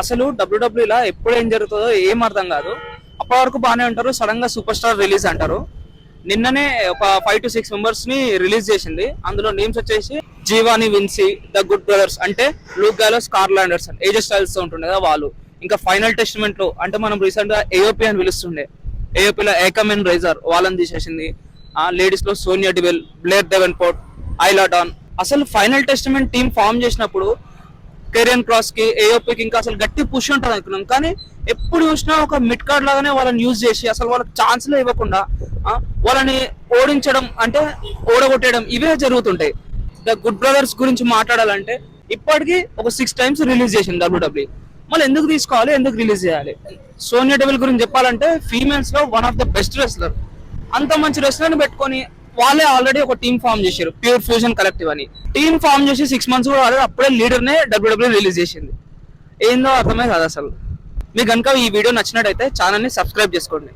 అసలు డబ్ల్యూడబ్ల్యూలా ఎప్పుడు ఏం జరుగుతుందో ఏం అర్థం కాదు. అప్పటి వరకు బాగానే ఉంటారు, సడన్ గా సూపర్ స్టార్ రిలీజ్ అంటారు. నిన్ననే ఒక 5 to 6 మెంబర్స్ ని రిలీజ్ చేసింది. అందులో నేమ్స్ వచ్చేసి Giovanni Vinci, the good brothers అంటే Luke Gallows, Karl Anderson, AJ Styles తో ఉంటుండే కదా వాళ్ళు. ఇంకా ఫైనల్ టెస్ట్మెంట్ లో అంటే మనం రీసెంట్ గా ఏఓపీ అని పిలుస్తుండే, ఏఓపీలో ఏకమెన్ రైజర్ వాళ్ళని తీసేసింది. లేడీస్ లో సోనియా డివెల్, బ్లేర్ డెవెన్పోర్ట్, ఐలా డాన్. అసలు ఫైనల్ టెస్ట్మెంట్ టీం ఫామ్ చేసినప్పుడు కెరియన్ క్రాస్ కి, ఏఓపీకి ఇంకా అసలు గట్టి పుష్ ఉంటుంది అనుకున్నాం. కానీ ఎప్పుడు చూసినా ఒక మిడ్ కార్డ్ లాగానే వాళ్ళని యూజ్ చేసి అసలు వాళ్ళకి ఛాన్స్లే ఇవ్వకుండా వాళ్ళని ఓడించడం అంటే ఓడగొట్టేయడం ఇవే జరుగుతుంటాయి. ద గుడ్ బ్రదర్స్ గురించి మాట్లాడాలంటే ఇప్పటికీ ఒక 6 times రిలీజ్ చేసింది డబ్ల్యూడబ్ల్యూ. మళ్ళీ ఎందుకు తీసుకోవాలి, ఎందుకు రిలీజ్ చేయాలి? సోనియా డెవిల్ గురించి చెప్పాలంటే ఫీమేల్స్ లో one of the best wrestler. అంత మంచి రెస్లర్ ని పెట్టుకొని వాళ్ళే ఆల్రెడీ ఒక టీం ఫామ్ చేశారు, ప్యూర్ ఫ్యూజన్ కలెక్టివ్ అని. టీం ఫామ్ చేసి 6 months కూడా ఆల్రెడీ అప్పుడే లీడర్ నే డబ్ల్యూడబ్ల్యూ రిలీజ్ చేసింది. ఏందో అర్థమే కాదు అసలు. మీకు కనుక ఈ వీడియో నచ్చినట్టయితే ఛానల్ ని సబ్స్క్రైబ్ చేసుకోండి.